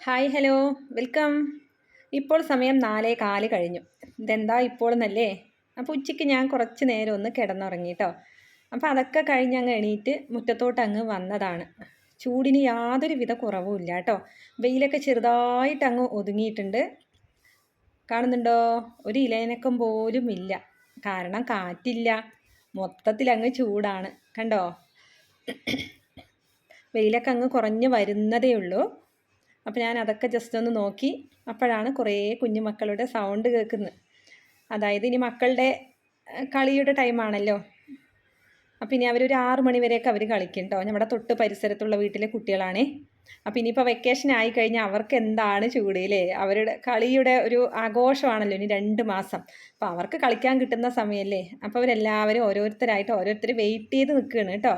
Hi hello welcome. ഇപ്പോൾ സമയം 4:15 കഴിഞ്ഞു. ഇതെന്താ ഇപ്പോൾ എന്നല്ലേ? അപ്പോൾ ഉച്ചയ്ക്ക് ഞാൻ കുറച്ച് നേരം ഒന്ന് കിടന്നുറങ്ങി കേട്ടോ. അപ്പോൾ അതൊക്കെ കഴിഞ്ഞ് അങ്ങ് എണീറ്റ് മുറ്റത്തോട്ട് അങ്ങ് വന്നതാണ്. ചൂടിന് യാതൊരുവിധ കുറവും ഇല്ല കേട്ടോ. വെയിലൊക്കെ ചെറുതായിട്ട് അങ്ങ് ഒതുങ്ങിയിട്ടുണ്ട്. കാണുന്നുണ്ടോ? ഒരു ഇലയനക്കം പോലും ഇല്ല. കാരണം കാറ്റില്ല. മൊത്തത്തിൽ അങ്ങ് ചൂടാണ്. കണ്ടോ? വെയിലൊക്കെ അങ്ങ് കുറഞ്ഞ് വരുന്നതേ ഉള്ളൂ. അപ്പോൾ ഞാൻ അതൊക്കെ ജസ്റ്റ് ഒന്ന് നോക്കി. അപ്പോഴാണ് കുറേ കുഞ്ഞുമക്കളുടെ സൗണ്ട് കേൾക്കുന്നത്. അതായത് ഇനി മക്കളുടെ കളിയുടെ ടൈമാണല്ലോ. അപ്പോൾ ഇനി അവരൊരു 6 മണി വരെയൊക്കെ അവർ കളിക്കും കേട്ടോ. നമ്മുടെ തൊട്ട് പരിസരത്തുള്ള വീട്ടിലെ കുട്ടികളാണേ. അപ്പോൾ ഇനിയിപ്പോൾ വെക്കേഷൻ ആയിക്കഴിഞ്ഞാൽ അവർക്ക് എന്താണ് ചൂട് അല്ലേ? അവരുടെ കളിയുടെ ഒരു ആഘോഷമാണല്ലോ ഇനി 2 മാസം. അപ്പോൾ അവർക്ക് കളിക്കാൻ കിട്ടുന്ന സമയമല്ലേ. അപ്പോൾ അവരെല്ലാവരും ഓരോരുത്തർ വെയിറ്റ് ചെയ്ത് നിൽക്കുകയാണ് കേട്ടോ,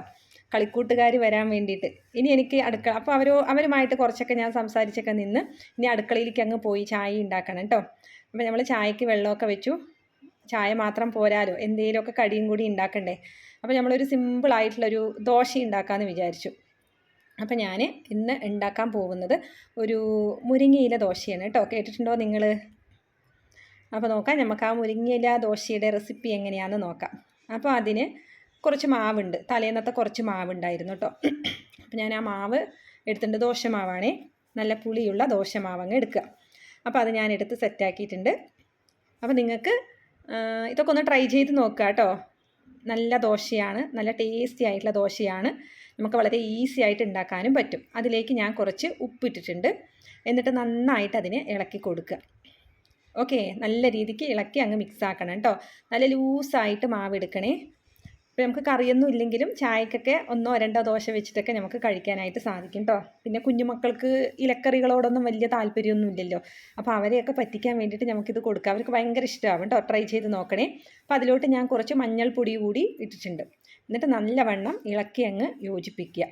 കളിക്കൂട്ടുകാർ വരാൻ വേണ്ടിയിട്ട്. ഇനി എനിക്ക് അപ്പോൾ അവരുമായിട്ട് കുറച്ചൊക്കെ ഞാൻ സംസാരിച്ചൊക്കെ നിന്ന് ഇനി അടുക്കളയിലേക്ക് അങ്ങ് പോയി ചായ ഉണ്ടാക്കണം കേട്ടോ. അപ്പോൾ നമ്മൾ ചായക്ക് വെള്ളമൊക്കെ വെച്ചു. ചായ മാത്രം പോരാലോ, എന്തെങ്കിലുമൊക്കെ കടിയും കൂടി ഉണ്ടാക്കണ്ടേ. അപ്പോൾ നമ്മളൊരു സിമ്പിളായിട്ടുള്ളൊരു ദോശ ഉണ്ടാക്കാമെന്ന് വിചാരിച്ചു. അപ്പോൾ ഞാൻ ഇന്ന് ഉണ്ടാക്കാൻ പോകുന്നത് ഒരു മുരിങ്ങയില ദോശയാണ് കേട്ടോ. കേട്ടിട്ടുണ്ടോ നിങ്ങൾ? അപ്പോൾ നോക്കാം, നമുക്ക് ആ മുരിങ്ങയില ദോശയുടെ റെസിപ്പി എങ്ങനെയാണെന്ന് നോക്കാം. അപ്പോൾ അതിന് കുറച്ച് മാവുണ്ട്, തലേന്നത്തെ കുറച്ച് മാവുണ്ടായിരുന്നു കേട്ടോ. അപ്പോൾ ഞാൻ ആ മാവ് എടുത്തിട്ടുണ്ട്. ദോശമാവാണേ, നല്ല പുളിയുള്ള ദോശമാവ് അങ്ങ് എടുക്കുക. അപ്പോൾ അത് ഞാൻ എടുത്ത് സെറ്റാക്കിയിട്ടുണ്ട്. അപ്പോൾ നിങ്ങൾക്ക് ഇതൊക്കെ ഒന്ന് ട്രൈ ചെയ്ത് നോക്കുക കേട്ടോ. നല്ല ദോശയാണ്, നല്ല ടേസ്റ്റി ആയിട്ടുള്ള ദോശയാണ്. നമുക്ക് വളരെ ഈസി ആയിട്ട് ഉണ്ടാക്കാനും പറ്റും. അതിലേക്ക് ഞാൻ കുറച്ച് ഉപ്പിട്ടിട്ടുണ്ട്. എന്നിട്ട് നന്നായിട്ട് അതിനെ ഇളക്കി കൊടുക്കുക. ഓക്കെ, നല്ല രീതിക്ക് ഇളക്കി അങ്ങ് മിക്സ് ആക്കണം കേട്ടോ. നല്ല ലൂസായിട്ട് മാവ് എടുക്കണേ. ഇപ്പോൾ നമുക്ക് കറിയൊന്നും ഇല്ലെങ്കിലും ചായക്കൊക്കെ 1-2 ദോശ വെച്ചിട്ടൊക്കെ നമുക്ക് കഴിക്കാനായിട്ട് സാധിക്കും കേട്ടോ. പിന്നെ കുഞ്ഞുമക്കൾക്ക് ഇലക്കറികളോടൊന്നും വലിയ താല്പര്യമൊന്നും ഇല്ലല്ലോ. അപ്പോൾ അവരെയൊക്കെ പറ്റിക്കാൻ വേണ്ടിയിട്ട് നമുക്കിത് കൊടുക്കാം. അവർക്ക് ഭയങ്കര ഇഷ്ടമാവും കേട്ടോ. ട്രൈ ചെയ്ത് നോക്കണേ. അപ്പോൾ അതിലോട്ട് ഞാൻ കുറച്ച് മഞ്ഞൾപ്പൊടി കൂടി ഇട്ടിട്ടുണ്ട്. എന്നിട്ട് നല്ലവണ്ണം ഇളക്കി അങ്ങ് യോജിപ്പിക്കുക.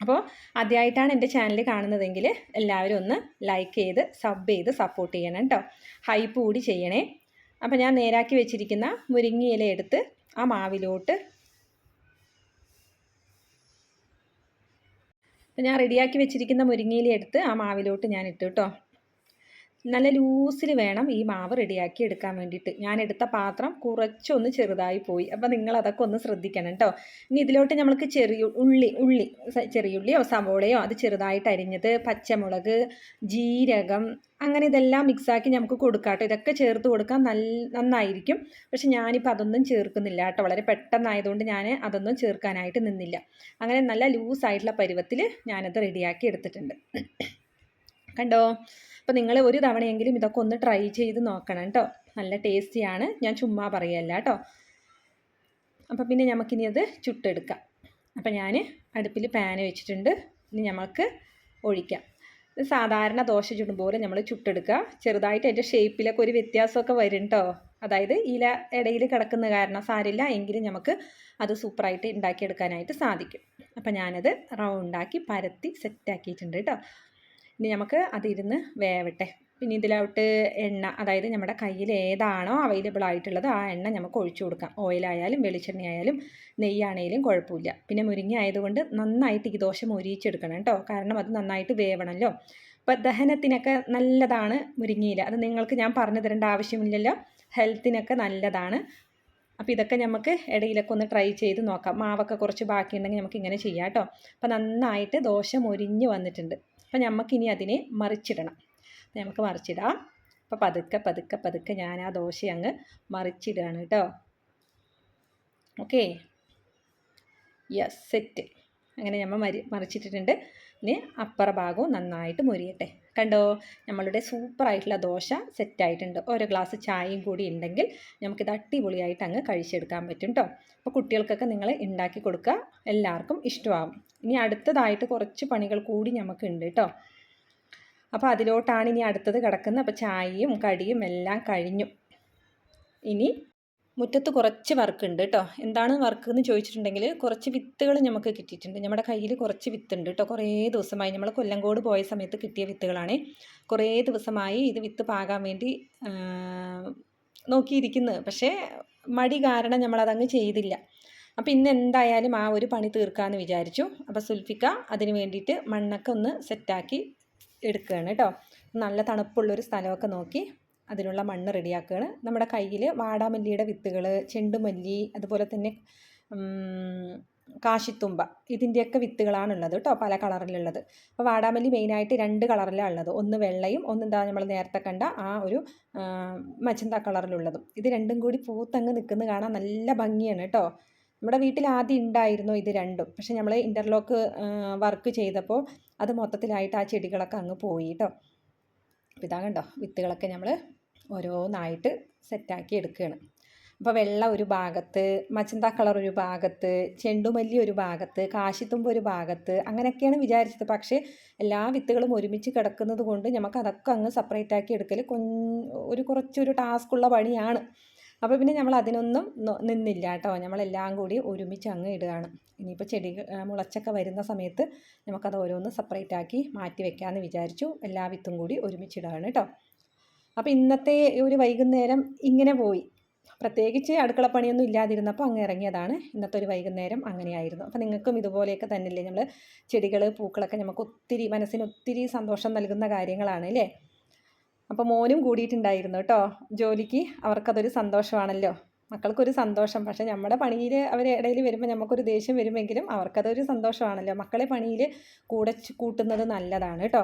അപ്പോൾ ആദ്യമായിട്ടാണ് എൻ്റെ ചാനൽ കാണുന്നതെങ്കിൽ എല്ലാവരും ഒന്ന് ലൈക്ക് ചെയ്ത് സബ് ചെയ്ത് സപ്പോർട്ട് ചെയ്യണം കേട്ടോ. ഹൈപ്പ് കൂടി ചെയ്യണേ. അപ്പോൾ ഞാൻ നേരാക്കി വെച്ചിരിക്കുന്ന മുരിങ്ങയില എടുത്ത് ആ മാവിലോട്ട്, ഞാൻ റെഡിയാക്കി വെച്ചിരിക്കുന്ന മുരിങ്ങയില എടുത്ത് ആ മാവിലോട്ട് ഞാൻ ഇട്ടു കേട്ടോ. നല്ല ലൂസിൽ വേണം ഈ മാവ് റെഡിയാക്കി എടുക്കാൻ വേണ്ടിയിട്ട്. ഞാൻ എടുത്ത പാത്രം കുറച്ചൊന്ന് ചെറുതായി പോയി. അപ്പോൾ നിങ്ങൾ അതൊക്കെ ഒന്ന് ശ്രദ്ധിക്കണം കേട്ടോ. ഇനി ഇതിലോട്ട് നമ്മൾക്ക് ചെറിയുള്ളിയോ സവോളയോ അത് ചെറുതായിട്ട് അരിഞ്ഞത്, പച്ചമുളക്, ജീരകം, അങ്ങനെ ഇതെല്ലാം മിക്സാക്കി നമുക്ക് കൊടുക്കാം കേട്ടോ. ഇതൊക്കെ ചേർത്ത് കൊടുക്കാൻ നന്നായിരിക്കും. പക്ഷെ ഞാനിപ്പോൾ അതൊന്നും ചേർക്കുന്നില്ല കേട്ടോ. വളരെ പെട്ടെന്നായതുകൊണ്ട് ഞാൻ അതൊന്നും ചേർക്കാനായിട്ട് നിന്നില്ല. അങ്ങനെ നല്ല ലൂസായിട്ടുള്ള പരുവത്തിൽ ഞാനത് റെഡിയാക്കി എടുത്തിട്ടുണ്ട്. കണ്ടോ? അപ്പോൾ നിങ്ങൾ ഒരു തവണയെങ്കിലും ഇതൊക്കെ ഒന്ന് ട്രൈ ചെയ്ത് നോക്കണം കേട്ടോ. നല്ല ടേസ്റ്റിയാണ്, ഞാൻ ചുമ്മാ പറയല്ല കേട്ടോ. അപ്പോൾ പിന്നെ നമുക്കിനി അത് ചുട്ടെടുക്കാം. അപ്പോൾ ഞാൻ അടുപ്പിൽ പാൻ വെച്ചിട്ടുണ്ട്. ഇനി നമുക്ക് ഒഴിക്കാം. ഇത് സാധാരണ ദോശ ചുടുമ്പോൾ നമ്മൾ ചുട്ടെടുക്കുക. ചെറുതായിട്ട് അതിൻ്റെ ഷേപ്പിലൊക്കെ ഒരു വ്യത്യാസമൊക്കെ വരും കേട്ടോ. അതായത് ഇല ഇടയിൽ കിടക്കുന്ന കാരണം സാരില്ല, എങ്കിലും നമുക്ക് അത് സൂപ്പറായിട്ട് ഉണ്ടാക്കിയെടുക്കാനായിട്ട് സാധിക്കും. അപ്പോൾ ഞാനത് റൗണ്ടാക്കി പരത്തി സെറ്റാക്കിയിട്ടുണ്ട് കേട്ടോ. ഇനി നമുക്ക് അതിരുന്ന് വേവട്ടെ. പിന്നെ ഇതിലോട്ട് എണ്ണ, അതായത് നമ്മുടെ കയ്യിൽ ഏതാണോ അവൈലബിൾ ആയിട്ടുള്ളത് ആ എണ്ണ നമുക്ക് ഒഴിച്ചു കൊടുക്കാം. ഓയിലായാലും വെളിച്ചെണ്ണയായാലും നെയ്യാണേലും കുഴപ്പമില്ല. പിന്നെ മുരിങ്ങ ആയതുകൊണ്ട് നന്നായിട്ട് ഈ ദോശ മൊരിയിച്ചെടുക്കണം കേട്ടോ. കാരണം അത് നന്നായിട്ട് വേവണമല്ലോ. അപ്പോൾ ദഹനത്തിനൊക്കെ നല്ലതാണ് മുരിങ്ങയില. അത് നിങ്ങൾക്ക് ഞാൻ പറഞ്ഞു തരേണ്ട ആവശ്യമില്ലല്ലോ. ഹെൽത്തിനൊക്കെ നല്ലതാണ്. അപ്പോൾ ഇതൊക്കെ നമുക്ക് ഇടയിലൊക്കെ ഒന്ന് ട്രൈ ചെയ്ത് നോക്കാം. മാവൊക്കെ കുറച്ച് ബാക്കിയുണ്ടെങ്കിൽ നമുക്ക് ഇങ്ങനെ ചെയ്യാം കേട്ടോ. അപ്പോൾ നന്നായിട്ട് ദോശ മൊരിഞ്ഞ് വന്നിട്ടുണ്ട്. അപ്പോൾ നമുക്കിനി അതിനെ മറിച്ചിടണം. നമുക്ക് മറിച്ചിടാം. അപ്പോൾ പതുക്കെ ഞാൻ ആ ദോശ അങ്ങ് മറിച്ചിടുകയാണ് കേട്ടോ. Okay, yes, set. അങ്ങനെ നമ്മൾ മറിച്ചിട്ടിട്ടുണ്ട്. ഇനി അപ്പുറ ഭാഗവും നന്നായിട്ട് മൊരിയട്ടെ. കണ്ടോ? നമ്മളുടെ സൂപ്പറായിട്ടുള്ള ദോശ സെറ്റായിട്ടുണ്ട്. ഓരോ ഗ്ലാസ് ചായയും കൂടി ഉണ്ടെങ്കിൽ നമുക്കിത് അടിപൊളിയായിട്ട് അങ്ങ് കഴിച്ചെടുക്കാൻ പറ്റും കേട്ടോ. അപ്പോൾ കുട്ടികൾക്കൊക്കെ നിങ്ങൾ ഉണ്ടാക്കി കൊടുക്കുക, എല്ലാവർക്കും ഇഷ്ടമാവും. ഇനി അടുത്തതായിട്ട് കുറച്ച് പണികൾ കൂടി നമുക്കുണ്ട് കേട്ടോ. അപ്പോൾ അതിലോട്ടാണ് ഇനി അടുത്തത് കിടക്കുന്നത്. അപ്പോൾ ചായയും കടിയും എല്ലാം കഴിഞ്ഞു. ഇനി മുറ്റത്ത് കുറച്ച് വർക്ക് ഉണ്ട് കേട്ടോ. എന്താണ് വർക്ക് എന്ന് ചോദിച്ചിട്ടുണ്ടെങ്കിൽ കുറച്ച് വിത്തുകൾ നമുക്ക് കിട്ടിയിട്ടുണ്ട്. നമ്മുടെ കയ്യിൽ കുറച്ച് വിത്തുണ്ട് കേട്ടോ. കുറേ ദിവസമായി, നമ്മൾ കൊല്ലങ്കോട് പോയ സമയത്ത് കിട്ടിയ വിത്തുകളാണ്. കുറേ ദിവസമായി ഇത് വിത്ത് പാകാൻ വേണ്ടി നോക്കിയിരിക്കുന്നത്. പക്ഷേ മടി കാരണം നമ്മളതങ്ങ് ചെയ്തില്ല. അപ്പോൾ ഇന്ന് എന്തായാലും ആ ഒരു പണി തീർക്കാമെന്ന് വിചാരിച്ചു. അപ്പോൾ സുൽഫിക്ക അതിന് വേണ്ടിയിട്ട് മണ്ണൊക്കെ ഒന്ന് സെറ്റാക്കി എടുക്കുകയാണ് കേട്ടോ. നല്ല തണുപ്പുള്ളൊരു സ്ഥലമൊക്കെ നോക്കി അതിനുള്ള മണ്ണ് റെഡിയാക്കുകയാണ്. നമ്മുടെ കയ്യിൽ വാടാമല്ലിയുടെ വിത്തുകൾ, ചെണ്ടുമല്ലി, അതുപോലെ തന്നെ കാശിത്തുമ്പ, ഇതിൻ്റെയൊക്കെ വിത്തുകളാണുള്ളത് കേട്ടോ, പല കളറിലുള്ളത്. അപ്പോൾ വാടാമല്ലി മെയിനായിട്ട് 2 കളറിലാണ് ഉള്ളത്. ഒന്ന് വെള്ളയും ഒന്ന് എന്താ നമ്മൾ നേരത്തെ കണ്ട ആ ഒരു മജന്ത കളറിലുള്ളതും. ഇത് രണ്ടും കൂടി പൂത്തങ്ങ് നിൽക്കുന്നത് കാണാൻ നല്ല ഭംഗിയാണ് കേട്ടോ. നമ്മുടെ വീട്ടിൽ ആദ്യം ഉണ്ടായിരുന്നു ഇത് രണ്ടും. പക്ഷെ നമ്മൾ ഇൻ്റർലോക്ക് വർക്ക് ചെയ്തപ്പോൾ അത് മൊത്തത്തിലായിട്ട് ആ ചെടികളൊക്കെ അങ്ങ് പോയി കേട്ടോ. അപ്പോൾ ഇതാ കണ്ടോ, വിത്തുകളൊക്കെ നമ്മൾ ഓരോന്നായിട്ട് സെറ്റാക്കി എടുക്കുകയാണ്. അപ്പോൾ വെള്ള ഒരു ഭാഗത്ത്, മജന്ത കളർ ഒരു ഭാഗത്ത്, ചെണ്ടുമല്ലി ഒരു ഭാഗത്ത്, കാശിത്തുമ്പ് ഒരു ഭാഗത്ത്, അങ്ങനെയൊക്കെയാണ് വിചാരിച്ചത്. പക്ഷേ എല്ലാ വിത്തുകളും ഒരുമിച്ച് കിടക്കുന്നത് കൊണ്ട് നമുക്ക് അതൊക്കെ അങ്ങ് സെപ്പറേറ്റ് ആക്കി എടുക്കൽ കുറച്ചൊരു ടാസ്ക്കുള്ള പണിയാണ്. അപ്പോൾ പിന്നെ നമ്മൾ അതിനൊന്നും നിന്നില്ല കേട്ടോ. നമ്മളെല്ലാം കൂടി ഒരുമിച്ച് അങ്ങ് ഇടുകയാണ്. ഇനിയിപ്പോൾ ചെടി മുളച്ചൊക്കെ വരുന്ന സമയത്ത് നമുക്കത് ഓരോന്ന് സെപ്പറേറ്റ് ആക്കി മാറ്റി വെക്കാമെന്ന് വിചാരിച്ചു. എല്ലാ വിത്തും കൂടി ഒരുമിച്ചിടുകയാണ് കേട്ടോ. അപ്പോൾ ഇന്നത്തെ ഒരു വൈകുന്നേരം ഇങ്ങനെ പോയി. പ്രത്യേകിച്ച് അടുക്കളപ്പണിയൊന്നും ഇല്ലാതിരുന്നപ്പോൾ അങ്ങ് ഇറങ്ങിയതാണ്. ഇന്നത്തെ ഒരു വൈകുന്നേരം അങ്ങനെയായിരുന്നു. അപ്പോൾ നിങ്ങൾക്കും ഇതുപോലെയൊക്കെ തന്നെയല്ലേ, നമ്മൾ ചെടികൾ പൂക്കളൊക്കെ നമുക്ക് മനസ്സിന് ഒത്തിരി സന്തോഷം നൽകുന്ന കാര്യങ്ങളാണ് അല്ലേ. അപ്പോൾ മോനും കൂടിയിട്ടുണ്ടായിരുന്നു കേട്ടോ ജോലിക്ക്. അവർക്കതൊരു സന്തോഷമാണല്ലോ, മക്കൾക്കൊരു സന്തോഷം. പക്ഷേ നമ്മുടെ പണിയിൽ അവർ ഇടയിൽ വരുമ്പോൾ നമുക്കൊരു ദേഷ്യം വരുമെങ്കിലും അവർക്കതൊരു സന്തോഷമാണല്ലോ. മക്കളെ പണിയിൽ കൂട്ടുന്നത് നല്ലതാണ് കേട്ടോ.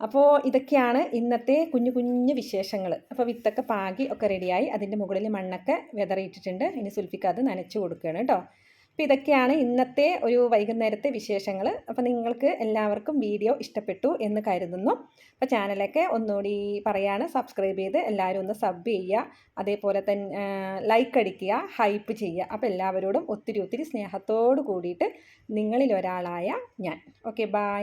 അപ്പോൾ ഇതൊക്കെയാണ് ഇന്നത്തെ കുഞ്ഞു കുഞ്ഞു വിശേഷങ്ങൾ. അപ്പോൾ വിത്തൊക്കെ പാകി ഒക്കെ റെഡിയായി, അതിൻ്റെ മുകളിൽ മണ്ണൊക്കെ വിതറിയിട്ടിട്ടുണ്ട്. ഇനി സുൽഫിക്ക് അത് നനച്ച് കൊടുക്കുകയാണ് കേട്ടോ. അപ്പോൾ ഇതൊക്കെയാണ് ഇന്നത്തെ ഒരു വൈകുന്നേരത്തെ വിശേഷങ്ങൾ. അപ്പോൾ നിങ്ങൾക്ക് എല്ലാവർക്കും വീഡിയോ ഇഷ്ടപ്പെട്ടു എന്ന് കരുതുന്നു. അപ്പോൾ ചാനലൊക്കെ ഒന്നുകൂടി പറയാണ്, സബ്സ്ക്രൈബ് ചെയ്ത് എല്ലാവരും ഒന്ന് സബ് ചെയ്യുക, അതേപോലെ തന്നെ ലൈക്ക് അടിക്കുക, ഹൈപ്പ് ചെയ്യുക. അപ്പോൾ എല്ലാവരോടും ഒത്തിരി ഒത്തിരി സ്നേഹത്തോട് കൂടിയിട്ട് നിങ്ങളിൽ ഒരാളായ ഞാൻ. Okay, by.